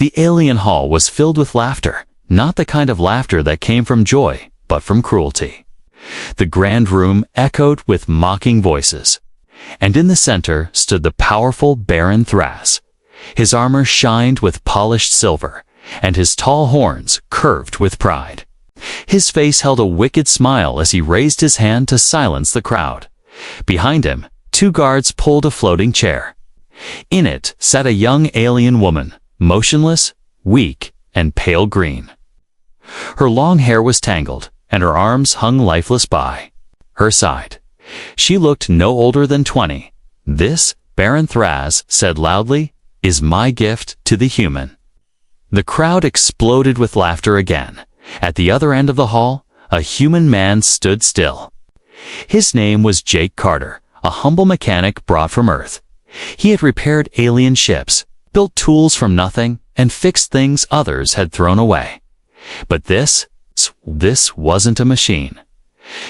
The alien hall was filled with laughter, not the kind of laughter that came from joy, but from cruelty. The grand room echoed with mocking voices, and in the center stood the powerful Baron Thras. His armor shined with polished silver, and his tall horns curved with pride. His face held a wicked smile as he raised his hand to silence the crowd. Behind him, 2 guards pulled a floating chair. In it sat a young alien woman, motionless, weak, and pale green. Her long hair was tangled, and her arms hung lifeless by her side. She looked no older than 20. "This," Baron Thras said loudly, "is my gift to the human." The crowd exploded with laughter again. At the other end of the hall, a human man stood still. His name was Jake Carter, a humble mechanic brought from Earth. He had repaired alien ships, built tools from nothing, and fixed things others had thrown away. But this wasn't a machine.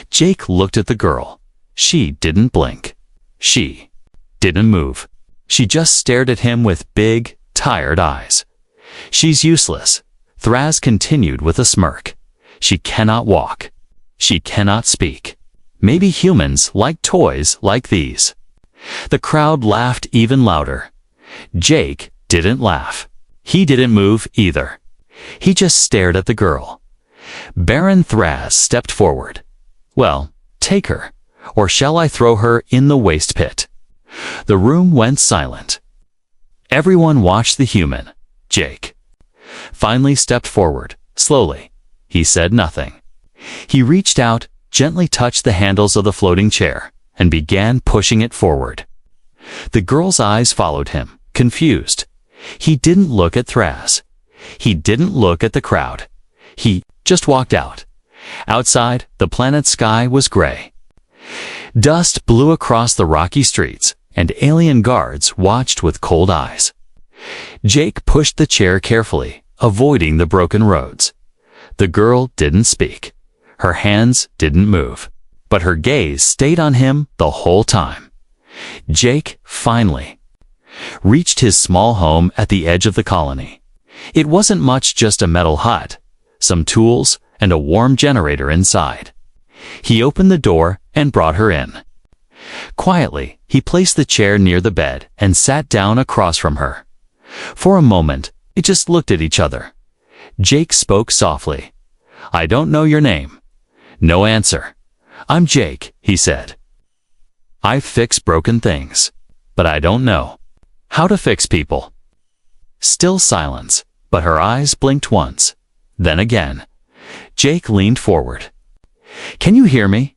Jake looked at the girl. She didn't blink. She didn't move. She just stared at him with big, tired eyes. "She's useless," Thras continued with a smirk. "She cannot walk. She cannot speak. Maybe humans like toys like these." The crowd laughed even louder. Jake didn't laugh. He didn't move either. He just stared at the girl. Baron Thras stepped forward. "Well, take her, or shall I throw her in the waste pit?" The room went silent. Everyone watched the human, Jake. Finally stepped forward, slowly. He said nothing. He reached out, gently touched the handles of the floating chair, and began pushing it forward. The girl's eyes followed him, confused. He didn't look at Thras. He didn't look at the crowd. He just walked out. Outside, the planet's sky was gray. Dust blew across the rocky streets, and alien guards watched with cold eyes. Jake pushed the chair carefully, avoiding the broken roads. The girl didn't speak. Her hands didn't move, but her gaze stayed on him the whole time. Jake, finally, reached his small home at the edge of the colony. It wasn't much, just a metal hut, some tools, and a warm generator inside. He opened the door and brought her in. Quietly, he placed the chair near the bed and sat down across from her. For a moment, they just looked at each other. Jake spoke softly. "I don't know your name." No answer. "I'm Jake," he said. "I fix broken things, but I don't know how to fix people." Still silence, but her eyes blinked once, then again. Jake leaned forward. "Can you hear me?"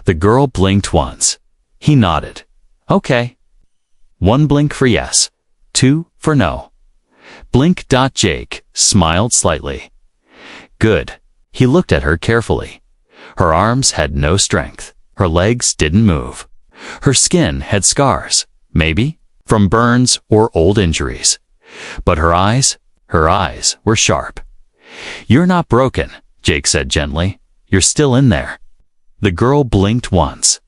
The girl blinked once. He nodded. "Okay." 1 blink for yes, 2 for no. Blink. Jake smiled slightly. "Good." He looked at her carefully. Her arms had no strength. Her legs didn't move. Her skin had scars, maybe from burns or old injuries. But her eyes were sharp. "You're not broken," Jake said gently. "You're still in there." The girl blinked once.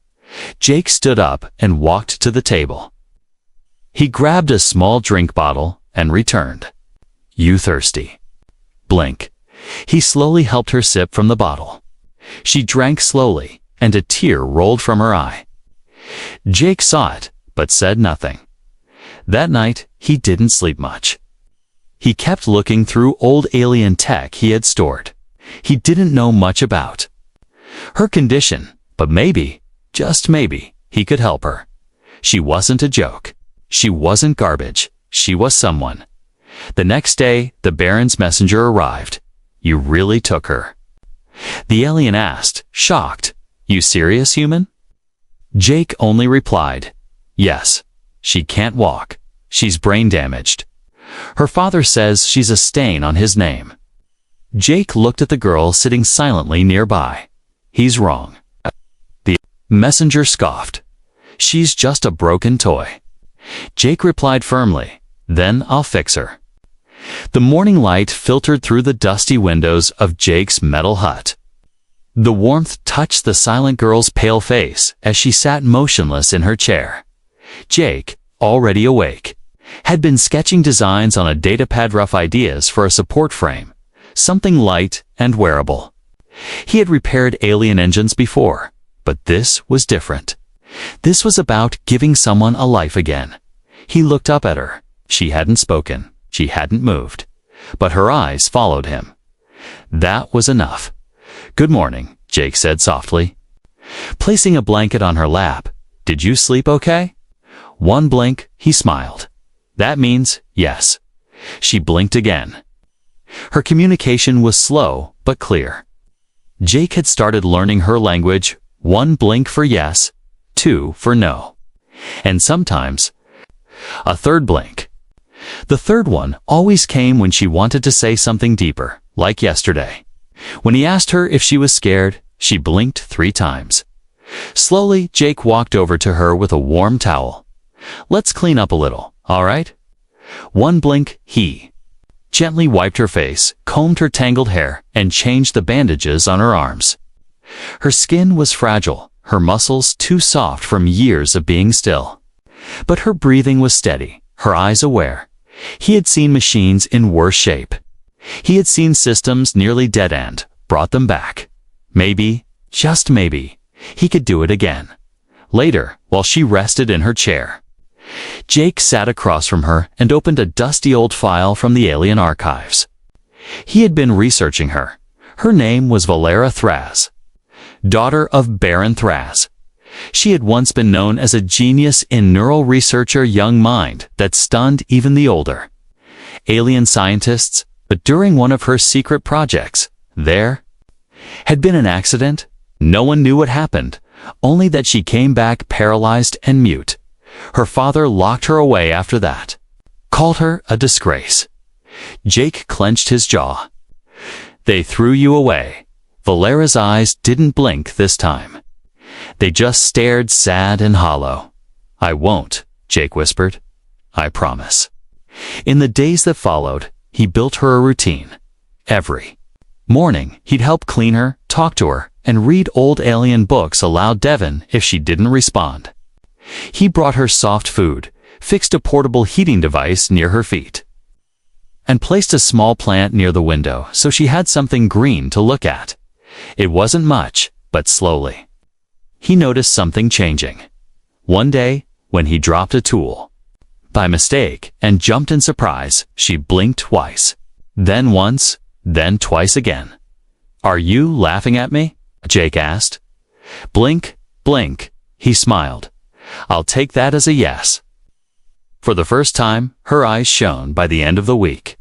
Jake stood up and walked to the table. He grabbed a small drink bottle and returned. "You thirsty?" Blink. He slowly helped her sip from the bottle. She drank slowly, and a tear rolled from her eye. Jake saw it, but said nothing. That night, he didn't sleep much. He kept looking through old alien tech he had stored. He didn't know much about her condition, but maybe, just maybe, he could help her. She wasn't a joke. She wasn't garbage. She was someone. The next day, the Baron's messenger arrived. "You really took her?" The alien asked, shocked. "You serious, human?" Jake only replied, "Yes. She can't walk. She's brain damaged. Her father says she's a stain on his name." Jake looked at the girl sitting silently nearby. "He's wrong." The messenger scoffed. "She's just a broken toy." Jake replied firmly, "Then I'll fix her." The morning light filtered through the dusty windows of Jake's metal hut. The warmth touched the silent girl's pale face as she sat motionless in her chair. Jake, already awake, had been sketching designs on a datapad, rough ideas for a support frame, something light and wearable. He had repaired alien engines before, but this was different. This was about giving someone a life again. He looked up at her. She hadn't spoken. She hadn't moved. But her eyes followed him. That was enough. "Good morning," Jake said softly. Placing a blanket on her lap. "Did you sleep okay?" One blink, he smiled. "That means yes." She blinked again. Her communication was slow but clear. Jake had started learning her language, 1 blink for yes, 2 for no. And sometimes, a 3rd blink. The 3rd one always came when she wanted to say something deeper, like yesterday. When he asked her if she was scared, she blinked 3 times. Slowly, Jake walked over to her with a warm towel. "Let's clean up a little, all right?" 1 blink, he gently wiped her face, combed her tangled hair, and changed the bandages on her arms. Her skin was fragile, her muscles too soft from years of being still. But her breathing was steady, her eyes aware. He had seen machines in worse shape. He had seen systems nearly dead-end, brought them back. Maybe, just maybe, he could do it again. Later, while she rested in her chair, Jake sat across from her and opened a dusty old file from the alien archives. He had been researching her. Her name was Valera Thraz, daughter of Baron Thraz. She had once been known as a genius in neural researcher, young mind that stunned even the older alien scientists, but during one of her secret projects, there had been an accident. No one knew what happened, only that she came back paralyzed and mute. Her father locked her away after that, called her a disgrace. Jake clenched his jaw. "They threw you away." Valera's eyes didn't blink this time. They just stared sad and hollow. "I won't," Jake whispered. "I promise." In the days that followed, he built her a routine. Every morning, he'd help clean her, talk to her, and read old alien books aloud Devon if she didn't respond. He brought her soft food, fixed a portable heating device near her feet, and placed a small plant near the window so she had something green to look at. It wasn't much, but slowly, he noticed something changing. One day, when he dropped a tool by mistake and jumped in surprise, she blinked twice. Then once, then twice again. "Are you laughing at me?" Jake asked. "Blink, blink," he smiled. "I'll take that as a yes." For the first time, her eyes shone by the end of the week.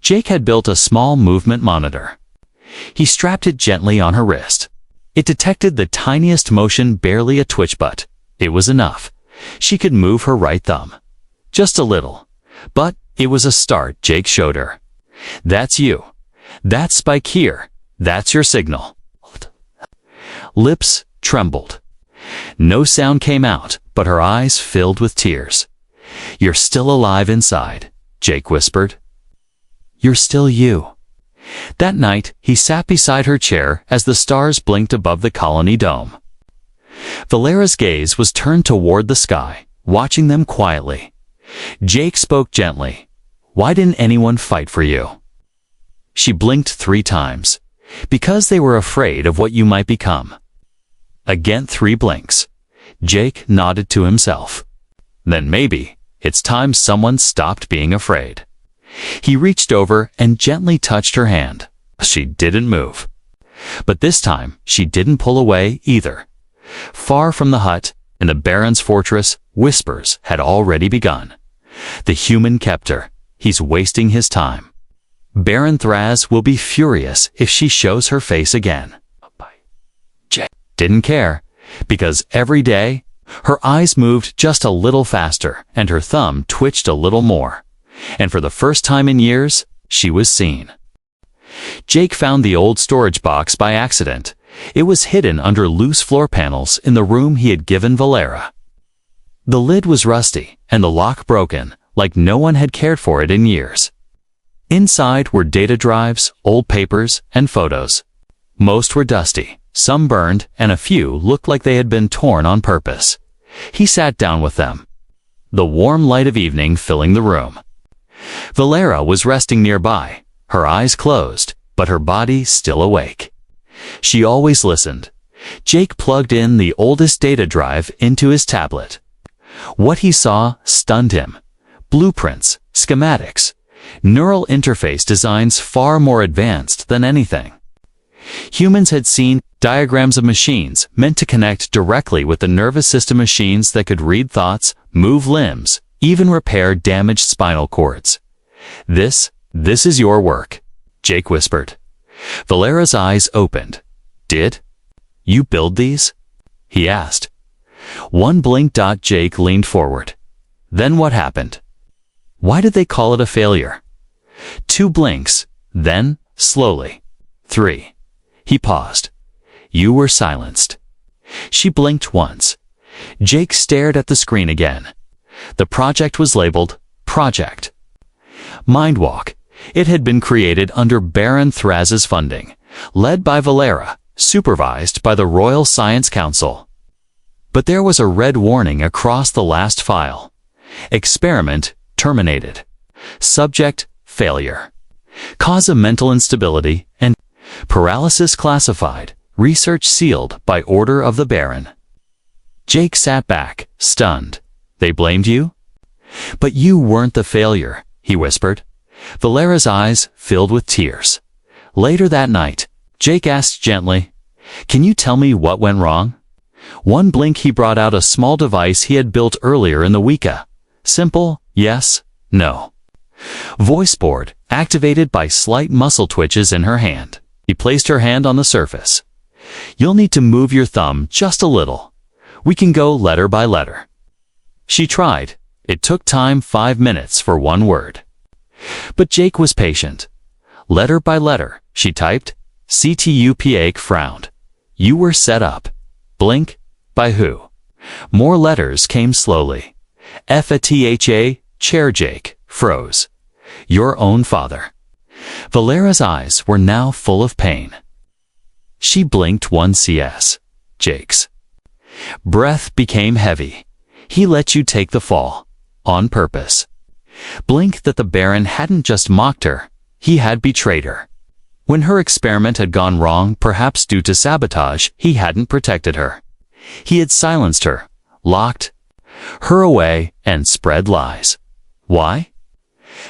Jake had built a small movement monitor. He strapped it gently on her wrist. It detected the tiniest motion, barely a twitch, but it was enough. She could move her right thumb. Just a little. But it was a start. Jake showed her. "That's you. That's Spike here. That's your signal." Lips trembled. No sound came out, but her eyes filled with tears. "You're still alive inside," Jake whispered. "You're still you." That night, he sat beside her chair as the stars blinked above the colony dome. Valera's gaze was turned toward the sky, watching them quietly. Jake spoke gently. "Why didn't anyone fight for you?" She blinked 3 times. "Because they were afraid of what you might become." Again 3 blinks. Jake nodded to himself. Then maybe it's time someone stopped being afraid. He reached over and gently touched her hand. She didn't move. But this time, she didn't pull away either. Far from the hut, in the Baron's fortress, whispers had already begun. The human kept her. He's wasting his time. Baron Thraz will be furious if she shows her face again. Jake didn't care, because every day, her eyes moved just a little faster and her thumb twitched a little more. And for the first time in years, she was seen. Jake found the old storage box by accident. It was hidden under loose floor panels in the room he had given Valera. The lid was rusty and the lock broken, like no one had cared for it in years. Inside were data drives, old papers, and photos. Most were dusty, some burned, and a few looked like they had been torn on purpose. He sat down with them. the warm light of evening filling the room. Valera was resting nearby, her eyes closed, but her body still awake. She always listened. Jake plugged in the oldest data drive into his tablet. What he saw stunned him. Blueprints, schematics, neural interface designs far more advanced than anything. Humans had seen diagrams of machines meant to connect directly with the nervous system, machines that could read thoughts, move limbs, even repair damaged spinal cords. This is your work," Jake whispered. Valera's eyes opened. "Did you build these?" he asked. One blink. Jake leaned forward. "Then what happened? Why did they call it a failure?" 2 blinks, then, slowly, 3. He paused. "You were silenced." She blinked once. Jake stared at the screen again. The project was labeled Project Mindwalk. It had been created under Baron Thraz's funding, led by Valera, supervised by the Royal Science Council. But there was a red warning across the last file. Experiment terminated. Subject failure. Cause of mental instability and paralysis classified. Research sealed by order of the Baron. Jake sat back, stunned. "They blamed you?" "But you weren't the failure," he whispered. Valera's eyes filled with tears. Later that night, Jake asked gently, "Can you tell me what went wrong?" One blink, he brought out a small device he had built earlier in the week. Simple, yes, no. Voice board, activated by slight muscle twitches in her hand. He placed her hand on the surface. "You'll need to move your thumb just a little. We can go letter by letter." She tried. It took time, 5 minutes for one word. But Jake was patient. "Letter by letter," she typed. Jake frowned. "You were set up." Blink. "By who?" More letters came slowly. FATHA, Chair. Jake froze. "Your own father." Valera's eyes were now full of pain. She blinked 1 CS. Jake's breath became heavy. "He let you take the fall. On purpose." Blink that the Baron hadn't just mocked her, he had betrayed her. When her experiment had gone wrong, perhaps due to sabotage, he hadn't protected her. He had silenced her, locked her away, and spread lies. Why?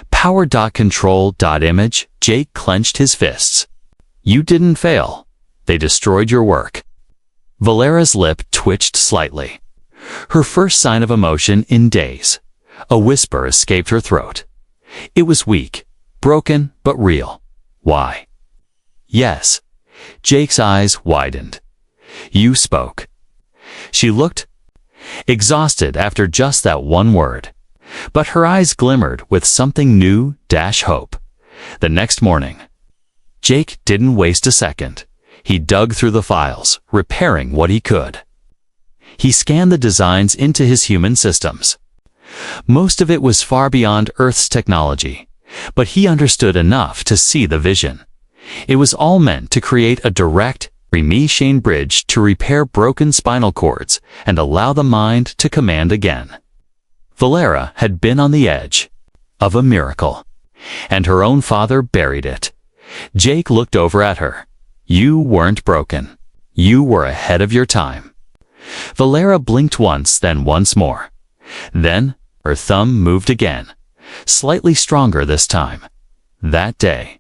Power.control.image. Jake clenched his fists. "You didn't fail. They destroyed your work." Valera's lip twitched slightly. Her first sign of emotion in days. A whisper escaped her throat. It was weak, broken, but real. "Why?" "Yes." Jake's eyes widened. "You spoke." She looked exhausted after just that one word. But her eyes glimmered with something new, hope. The next morning, Jake didn't waste a second. He dug through the files, repairing what he could. He scanned the designs into his human systems. Most of it was far beyond Earth's technology, but he understood enough to see the vision. It was all meant to create a direct, chain bridge to repair broken spinal cords and allow the mind to command again. Valera had been on the edge of a miracle, and her own father buried it. Jake looked over at her. "You weren't broken. You were ahead of your time." Valera blinked once, then once more. Then, her thumb moved again, slightly stronger this time. That day,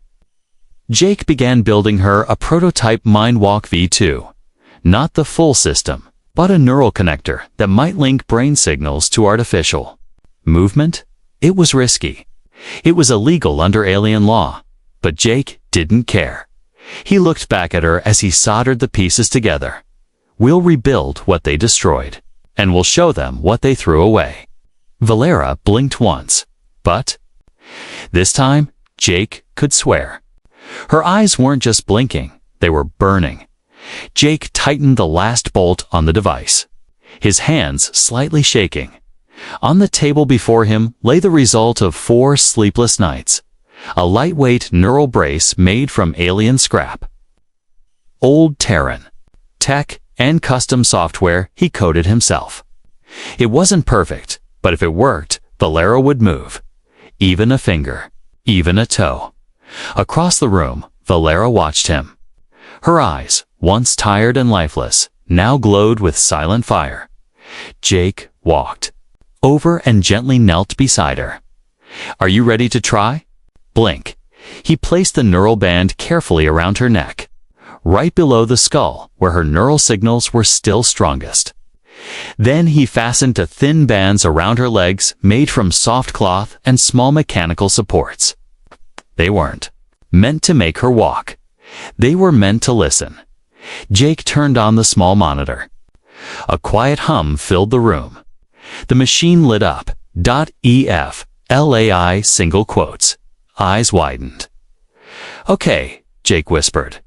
Jake began building her a prototype Mindwalk V2. Not the full system, but a neural connector that might link brain signals to artificial movement. It was risky. It was illegal under alien law, but Jake didn't care. He looked back at her as he soldered the pieces together. "We'll rebuild what they destroyed, and we'll show them what they threw away." Valera blinked once, but this time, Jake could swear. Her eyes weren't just blinking, they were burning. Jake tightened the last bolt on the device, his hands slightly shaking. On the table before him lay the result of 4 sleepless nights, a lightweight neural brace made from alien scrap. Old Terran tech and custom software he coded himself. It wasn't perfect, But if it worked, Valera would move. Even a finger. Even a toe. Across the room, Valera watched him. Her eyes, once tired and lifeless, now glowed with silent fire. Jake walked over and gently knelt beside her. "Are you ready to try?" Blink. He placed the neural band carefully around her neck, right below the skull where her neural signals were still strongest. Then he fastened a thin bands around her legs made from soft cloth and small mechanical supports. They weren't meant to make her walk. They were meant to listen. Jake turned on the small monitor. A quiet hum filled the room. The machine lit up. "EFLAI single quotes." Eyes widened. "Okay," Jake whispered.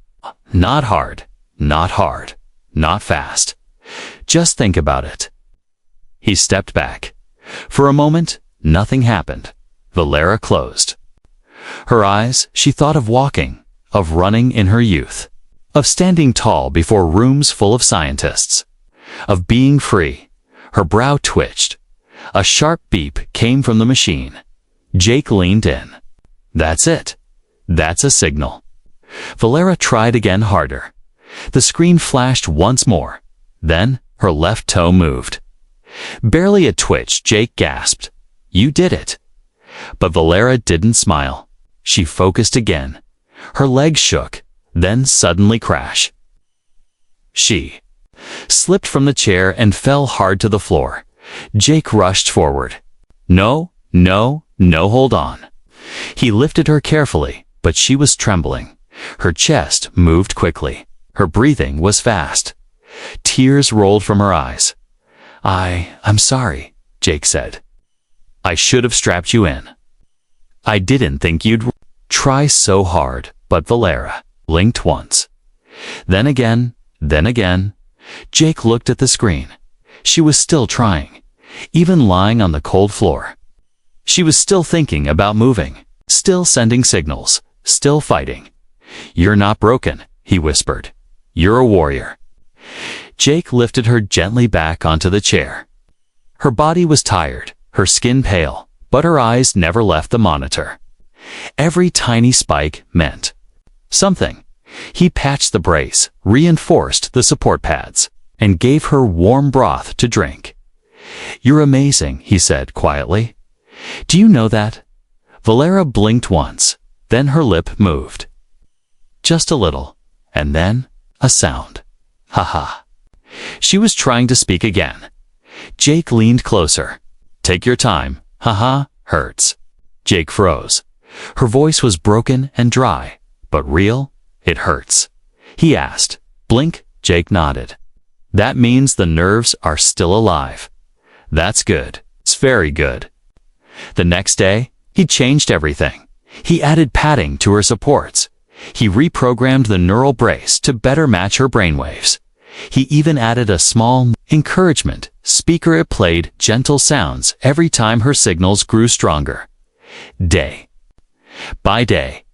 "Not hard, not hard, not fast. Just think about it." He stepped back. For a moment, nothing happened. Valera closed. Her eyes, she thought of walking, of running in her youth, of standing tall before rooms full of scientists, of being free. Her brow twitched. A sharp beep came from the machine. Jake leaned in. "That's it. That's a signal." Valera tried again harder. The screen flashed once more. Then her left toe moved. Barely a twitch, Jake gasped. "You did it." But Valera didn't smile. She focused again. Her legs shook, then suddenly crash. She slipped from the chair and fell hard to the floor. Jake rushed forward. "No, no, no, hold on." He lifted her carefully, but she was trembling. Her chest moved quickly. Her breathing was fast. Tears rolled from her eyes. I'm sorry," Jake said. "I should have strapped you in. I didn't think you'd try so hard." But Valera blinked once. Then again, then again. Jake looked at the screen. She was still trying, even lying on the cold floor. She was still thinking about moving, still sending signals, still fighting. "You're not broken," he whispered. "You're a warrior." Jake lifted her gently back onto the chair. Her body was tired, her skin pale, but her eyes never left the monitor. Every tiny spike meant something. He patched the brace, reinforced the support pads, and gave her warm broth to drink. "You're amazing," he said quietly. "Do you know that?" Valera blinked once, then her lip moved. Just a little, and then a sound. "Ha ha." She was trying to speak again. Jake leaned closer. "Take your time. Ha ha, hurts." Jake froze. Her voice was broken and dry, but real. "It hurts?" he asked. "Blink." Jake nodded. "That means the nerves are still alive." "That's good. It's very good." The next day, he changed everything. He added padding to her supports. He reprogrammed the neural brace to better match her brainwaves. He even added a small encouragement speaker. It played gentle sounds every time her signals grew stronger. Day by day,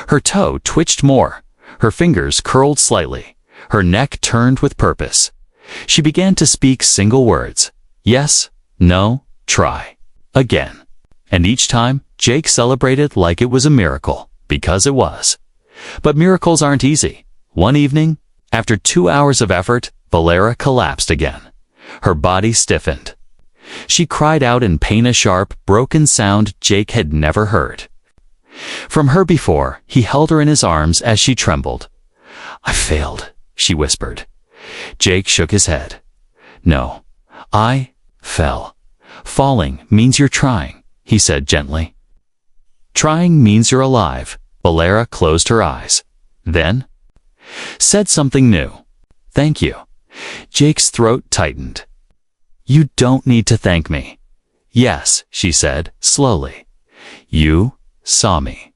her toe twitched more. Her fingers curled slightly. Her neck turned with purpose. She began to speak single words. Yes, no, try. Again. And each time, Jake celebrated like it was a miracle, because it was. But miracles aren't easy. One evening, after 2 hours of effort, Valera collapsed again. Her body stiffened. She cried out in pain, a sharp, broken sound Jake had never heard. From her before, he held her in his arms as she trembled. "I failed," she whispered. Jake shook his head. "No, I fell. Falling means you're trying," he said gently. "Trying means you're alive." Valera closed her eyes. Then said something new. "Thank you." Jake's throat tightened. "You don't need to thank me." "Yes," she said, slowly. "You saw me."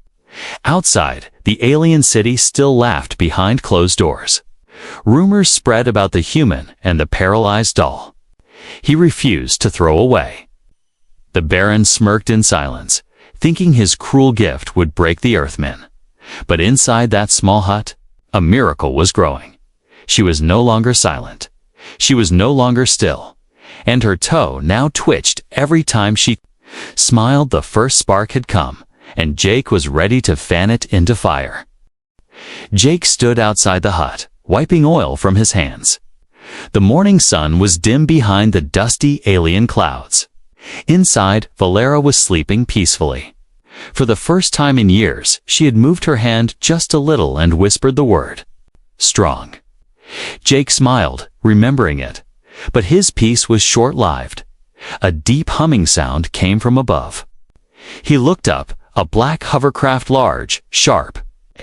Outside, the alien city still laughed behind closed doors. Rumors spread about the human and the paralyzed doll. He refused to throw away. The Baron smirked in silence, thinking his cruel gift would break the Earthmen. But inside that small hut, a miracle was growing. She was no longer silent. She was no longer still. and her toe now twitched every time she smiled. The first spark had come, and Jake was ready to fan it into fire. Jake stood outside the hut, wiping oil from his hands. The morning sun was dim behind the dusty alien clouds. Inside, Valera was sleeping peacefully. For the first time in years, she had moved her hand just a little and whispered the word, "Strong." Jake smiled, remembering it, but his peace was short-lived. A deep humming sound came from above. He looked up, a black hovercraft, large, sharp,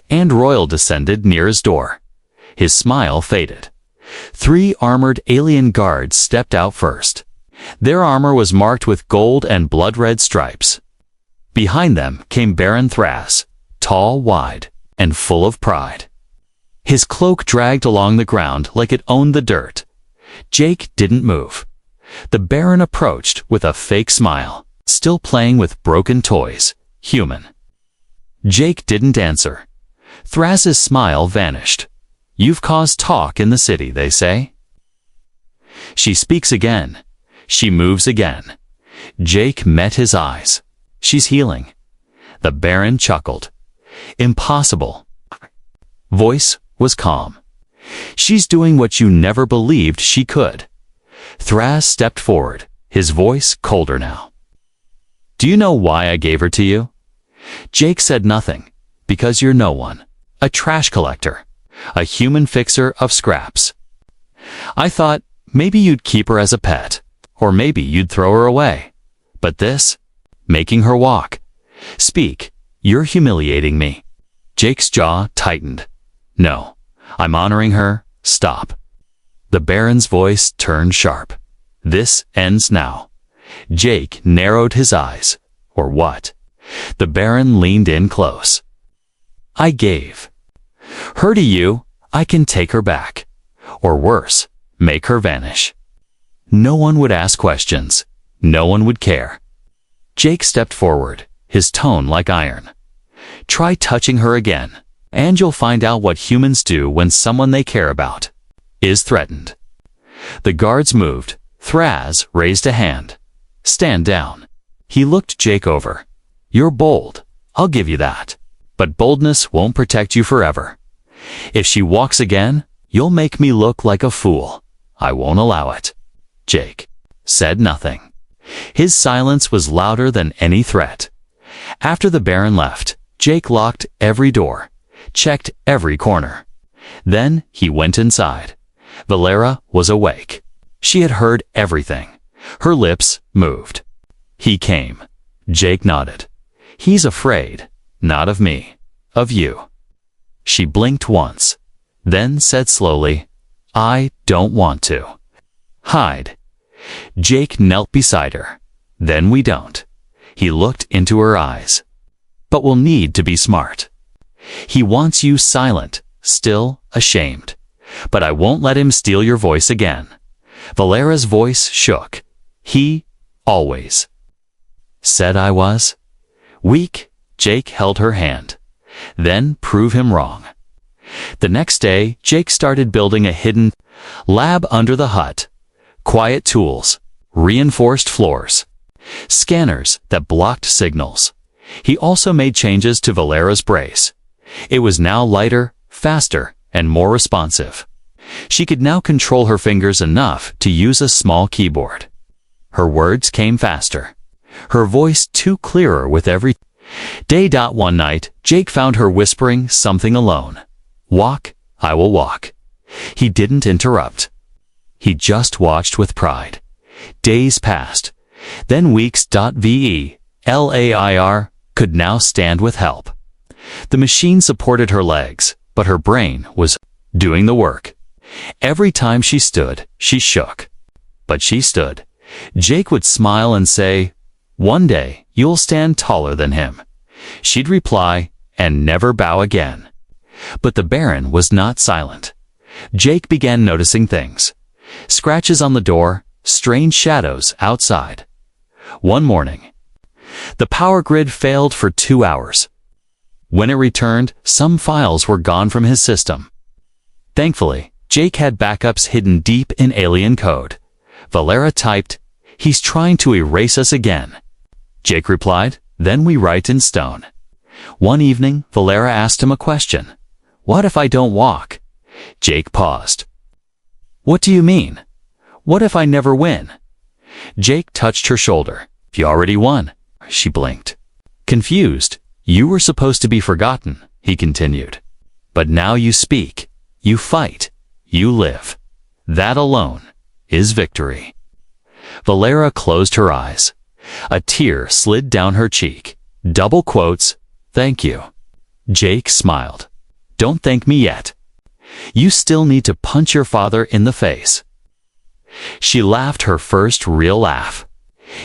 and royal, descended near his door. His smile faded. 3 armored alien guards stepped out first. Their armor was marked with gold and blood-red stripes. Behind them came Baron Thras, tall, wide, and full of pride. His cloak dragged along the ground like it owned the dirt. Jake didn't move. The Baron approached with a fake smile, still playing with broken toys, human. Jake didn't answer. Thras's smile vanished. "You've caused talk in the city, they say." She speaks again. She moves again. Jake met his eyes. "She's healing." The Baron chuckled. "Impossible." Voice was calm. "She's doing what you never believed she could." Thras stepped forward, his voice colder now. "Do you know why I gave her to you?" Jake said nothing. "Because you're no one. A trash collector. A human fixer of scraps. I thought maybe you'd keep her as a pet, or maybe you'd throw her away. But this, making her walk, speak, you're humiliating me." Jake's jaw tightened. "No, I'm honoring her. Stop." The Baron's voice turned sharp. "This ends now." Jake narrowed his eyes. "Or what?" The Baron leaned in close. "I gave her to you. I can take her back. Or worse, make her vanish. No one would ask questions. No one would care." Jake stepped forward, his tone like iron. "Try touching her again, and you'll find out what humans do when someone they care about is threatened." The guards moved. Thras raised a hand. "Stand down." He looked Jake over. "You're bold. I'll give you that. But boldness won't protect you forever. If she walks again, you'll make me look like a fool. I won't allow it." Jake said nothing. His silence was louder than any threat. After the Baron left, Jake locked every door, checked every corner. Then he went inside. Valera was awake. She had heard everything. Her lips moved. "He came." Jake nodded. "He's afraid, not of me, of you." She blinked once, then said slowly, "I don't want to." "Hide." Jake knelt beside her. "Then we don't." He looked into her eyes. "But we'll need to be smart. He wants you silent, still, ashamed. But I won't let him steal your voice again." Valera's voice shook. "He always said I was weak." Jake held her hand. "Then prove him wrong." The next day, Jake started building a hidden lab under the hut. Quiet tools, reinforced floors, scanners that blocked signals. He also made changes to Valera's brace. It was now lighter, faster, and more responsive. She could now control her fingers enough to use a small keyboard. Her words came faster. Her voice too clearer with every day. One night, Jake found her whispering something alone. "Walk, I will walk." He didn't interrupt. He just watched with pride. Days passed. Then weeks. Valair could now stand with help. The machine supported her legs, but her brain was doing the work. Every time she stood, she shook. But she stood. Jake would smile and say, "One day, you'll stand taller than him." She'd reply, and never bow again. But the Baron was not silent. Jake began noticing things. Scratches on the door, strange shadows outside. One morning, the power grid failed for 2 hours. When it returned, some files were gone from his system. Thankfully, Jake had backups hidden deep in alien code. Valera typed, "He's trying to erase us again." Jake replied, "Then we write in stone." One evening, Valera asked him a question. "What if I don't walk?" Jake paused. "What do you mean? What if I never win?" Jake touched her shoulder. "You already won." She blinked. Confused, "You were supposed to be forgotten," he continued. "But now you speak, you fight, you live. That alone is victory." Valera closed her eyes. A tear slid down her cheek. Double quotes, "Thank you." Jake smiled. "Don't thank me yet. You still need to punch your father in the face." She laughed her first real laugh.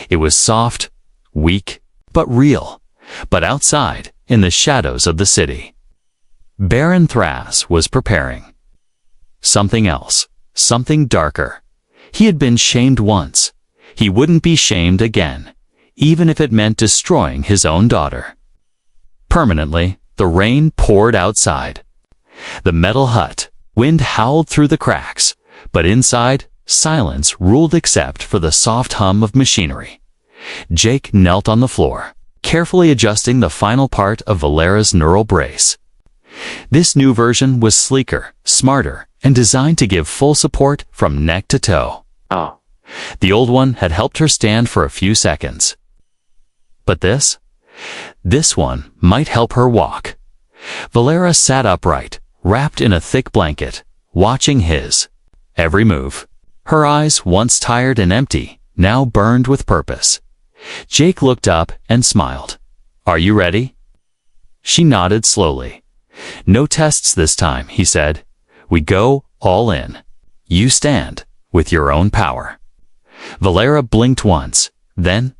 It was soft, weak, but real. But outside, in the shadows of the city, Baron Thras was preparing. Something else, something darker. He had been shamed once. He wouldn't be shamed again, even if it meant destroying his own daughter. Permanently, the rain poured outside. The metal hut, wind howled through the cracks, but inside, silence ruled except for the soft hum of machinery. Jake knelt on the floor, carefully adjusting the final part of Valera's neural brace. This new version was sleeker, smarter, and designed to give full support from neck to toe. The old one had helped her stand for a few seconds. But this one might help her walk. Valera sat upright, wrapped in a thick blanket, watching his every move. Her eyes, once tired and empty, now burned with purpose. Jake looked up and smiled. "Are you ready?" She nodded slowly. "No tests this time," he said. "We go all in. You stand with your own power." Valera blinked once, then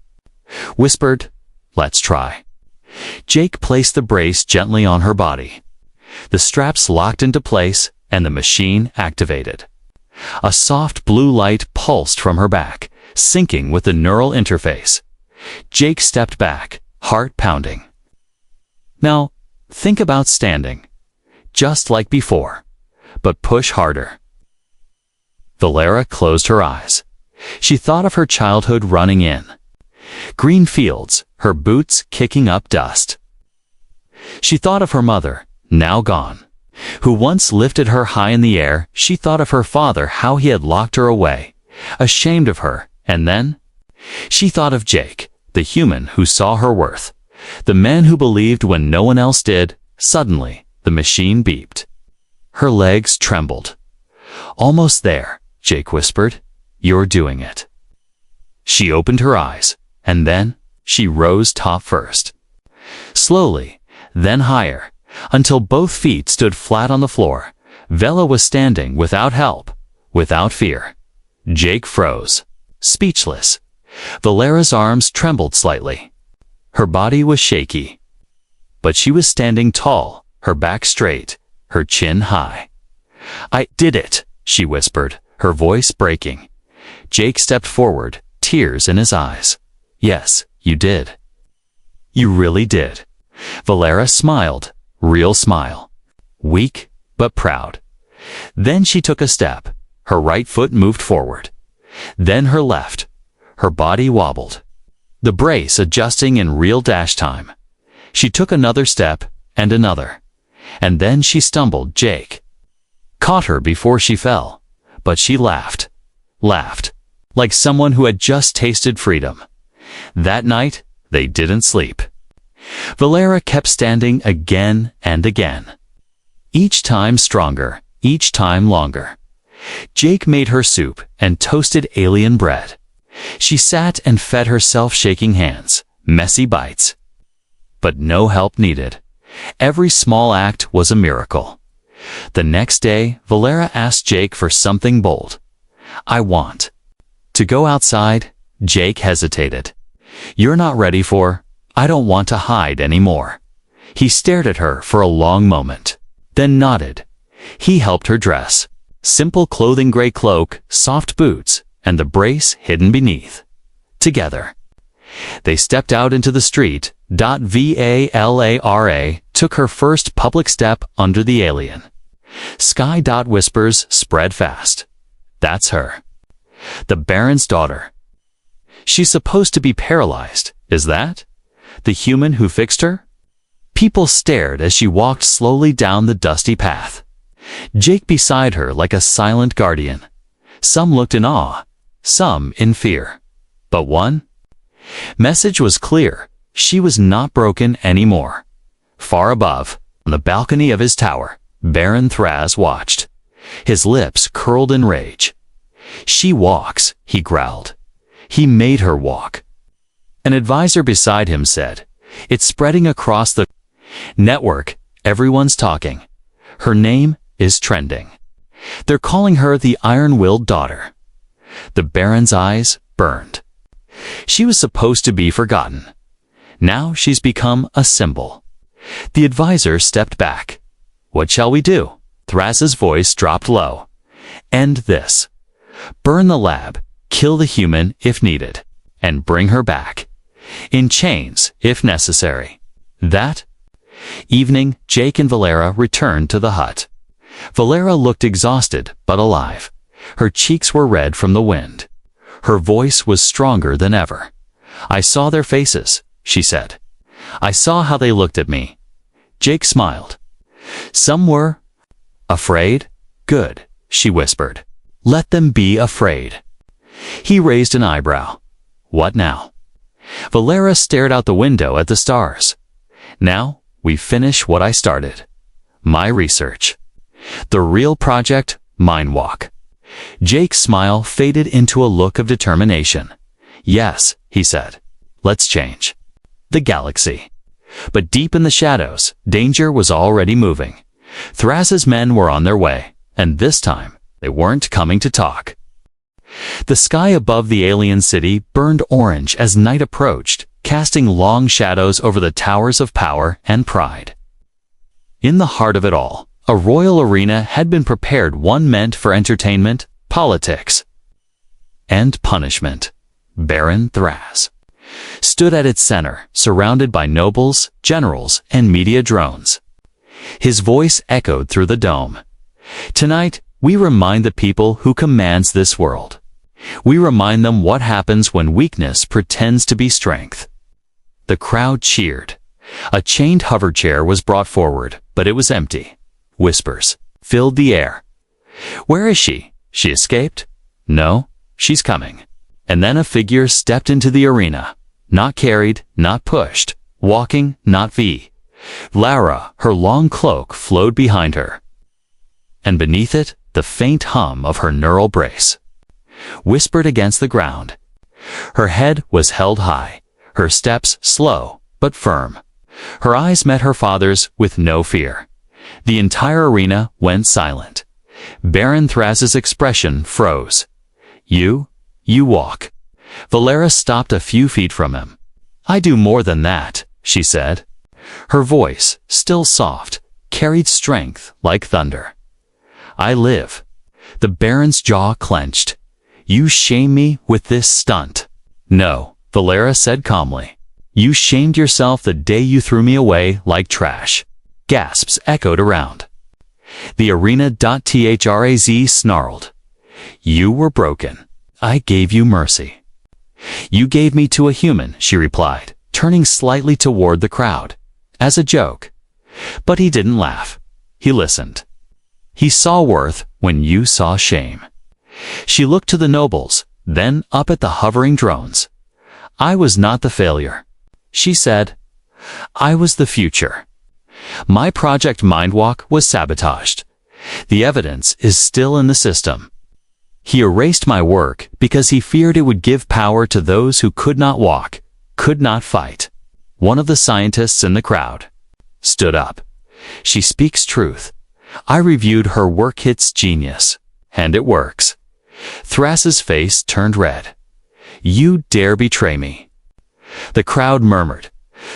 whispered, "Let's try." Jake placed the brace gently on her body. The straps locked into place and the machine activated. A soft blue light pulsed from her back, syncing with the neural interface. Jake stepped back, heart pounding. "Now, think about standing. Just like before, but push harder." Valera closed her eyes. She thought of her childhood running in. Green fields, her boots kicking up dust. She thought of her mother, now gone, who once lifted her high in the air. She thought of her father, how he had locked her away, ashamed of her, and then she thought of Jake, the human who saw her worth, the man who believed when no one else did. Suddenly, the machine beeped. Her legs trembled. "Almost there," Jake whispered. "You're doing it." She opened her eyes, and then she rose top first. Slowly, then higher, until both feet stood flat on the floor. Vela was standing without help, without fear. Jake froze, speechless. Valera's arms trembled slightly. Her body was shaky. But she was standing tall, her back straight, her chin high. "I did it," she whispered, her voice breaking. Jake stepped forward, tears in his eyes. "Yes, you did. You really did." Valera smiled, real smile. Weak, but proud. Then she took a step. Her right foot moved forward. Then her left. Her body wobbled. The brace adjusting in real dash time. She took another step, and another. And then she stumbled. Jake caught her before she fell. But she laughed. Laughed. Like someone who had just tasted freedom. That night, they didn't sleep. Valera kept standing again and again. Each time stronger, each time longer. Jake made her soup and toasted alien bread. She sat and fed herself, shaking hands, messy bites. But no help needed. Every small act was a miracle. The next day, Valera asked Jake for something bold. "I want to go outside." Jake hesitated. "You're not ready for." "I don't want to hide anymore." He stared at her for a long moment, then nodded. He helped her dress. Simple clothing, gray cloak, soft boots, and the brace hidden beneath. Together, they stepped out into the street. Valara took her first public step under the alien. Sky. Whispers spread fast. "That's her." The Baron's daughter. She's supposed to be paralyzed, is that? The human who fixed her? People stared as she walked slowly down the dusty path. Jake beside her like a silent guardian. Some looked in awe, some in fear. But one message was clear. She was not broken anymore. Far above, on the balcony of his tower, Baron Thraz watched. His lips curled in rage. She walks, he growled. He made her walk. An advisor beside him said, "It's spreading across the network. Everyone's talking. Her name is trending. They're calling her the Iron-Willed Daughter." The Baron's eyes burned. She was supposed to be forgotten. Now she's become a symbol. The advisor stepped back. "What shall we do?" Thraz's voice dropped low. "End this. Burn the lab, kill the human if needed, and bring her back. In chains, if necessary." That evening, Jake and Valera returned to the hut. Valera looked exhausted but alive. Her cheeks were red from the wind. Her voice was stronger than ever. "I saw their faces," she said. "I saw how they looked at me." Jake smiled. "Some were afraid." "Good," she whispered. "Let them be afraid." He raised an eyebrow. "What now?" Valera stared out the window at the stars. "Now, we finish what I started. My research. The real project, Mind Walk." Jake's smile faded into a look of determination. "Yes," he said. "Let's change the galaxy." But deep in the shadows, danger was already moving. Thraz's men were on their way, and this time, they weren't coming to talk. The sky above the alien city burned orange as night approached, casting long shadows over the towers of power and pride. In the heart of it all, a royal arena had been prepared, one meant for entertainment, politics, and punishment. Baron Thraz stood at its center, surrounded by nobles, generals, and media drones. His voice echoed through the dome. "Tonight, we remind the people who commands this world. We remind them what happens when weakness pretends to be strength." The crowd cheered. A chained hover chair was brought forward, but it was empty. Whispers filled the air. "Where is she? She escaped?" "No, she's coming." And then a figure stepped into the arena. Not carried, not pushed. Walking, not V. Lara, her long cloak flowed behind her. And beneath it, the faint hum of her neural brace whispered against the ground. Her head was held high, her steps slow but firm. Her eyes met her father's with no fear. The entire arena went silent. Baron Thraz's expression froze. You walk." Valera stopped a few feet from him. "I do more than that," she said. Her voice, still soft, carried strength like thunder. "I live." The Baron's jaw clenched. "You shame me with this stunt." "No," Valera said calmly. "You shamed yourself the day you threw me away like trash." Gasps echoed around. The arena.Thraz snarled. "You were broken. I gave you mercy." "You gave me to a human," she replied, turning slightly toward the crowd, as a joke. But he didn't laugh. He listened. "He saw worth when you saw shame." She looked to the nobles, then up at the hovering drones. "I was not the failure," she said. "I was the future. My project Mindwalk was sabotaged. The evidence is still in the system. He erased my work because he feared it would give power to those who could not walk, could not fight." One of the scientists in the crowd stood up. "She speaks truth. I reviewed her work. It's genius. And it works." Thraz's face turned red. "You dare betray me." The crowd murmured,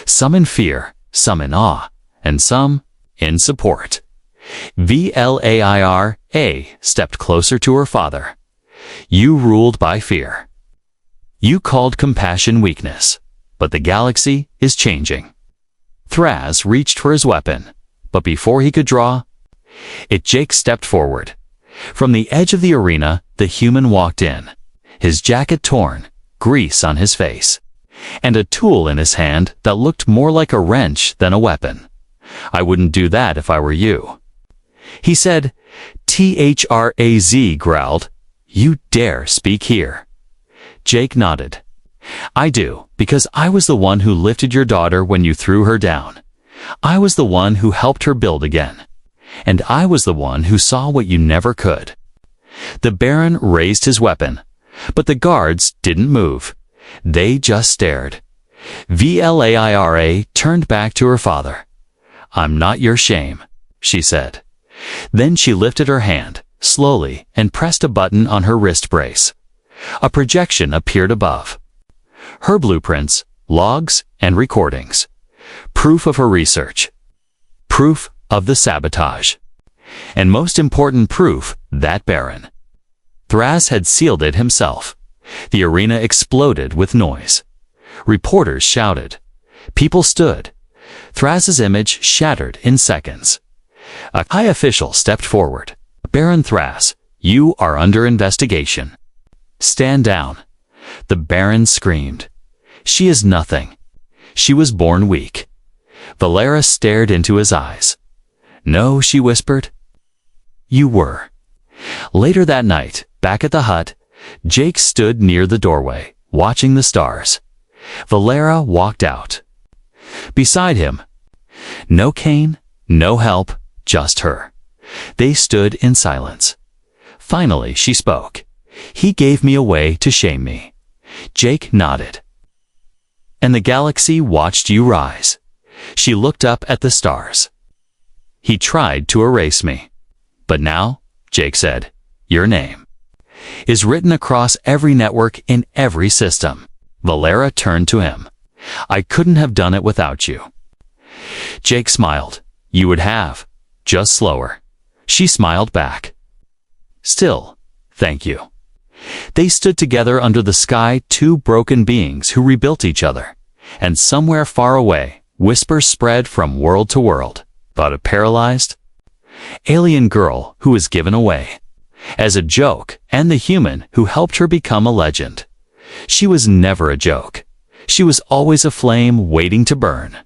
some in fear, some in awe, and some in support. Valera stepped closer to her father. "You ruled by fear. You called compassion weakness, but the galaxy is changing." Thraz reached for his weapon, but before he could draw it, Jake stepped forward. From the edge of the arena, the human walked in. his jacket torn, grease on his face, and a tool in his hand that looked more like a wrench than a weapon. "I wouldn't do that if I were you." He said, "Thraz growled, "You dare speak here." Jake nodded. "I do, because I was the one who lifted your daughter when you threw her down. I was the one who helped her build again. And I was the one who saw what you never could." The Baron raised his weapon, but the guards didn't move. They just stared. Vlaira turned back to her father. "I'm not your shame," she said. Then she lifted her hand, slowly, and pressed a button on her wrist brace. A projection appeared above. Her blueprints, logs, and recordings. Proof of her research. Proof of the sabotage. And most important proof, that Baron. Thraz had sealed it himself. The arena exploded with noise. Reporters shouted. People stood. Thraz's image shattered in seconds. A high official stepped forward. "Baron Thraz, you are under investigation." "Stand down." The Baron screamed. "She is nothing. She was born weak." Valera stared into his eyes. "No," she whispered. "You were." Later that night, back at the hut, Jake stood near the doorway, watching the stars. Valera walked out. Beside him, no Kane, no help, just her. They stood in silence. Finally, she spoke. "He gave me a way to shame me." Jake nodded. "And the galaxy watched you rise." She looked up at the stars. "He tried to erase me. But now," Jake said, "your name is written across every network in every system." Valera turned to him. "I couldn't have done it without you." Jake smiled. "You would have, just slower." She smiled back. "Still, thank you." They stood together under the sky, two broken beings who rebuilt each other. And somewhere far away, whispers spread from world to world about a paralyzed alien girl who was given away as a joke, and the human who helped her become a legend. She was never a joke. She was always a flame waiting to burn.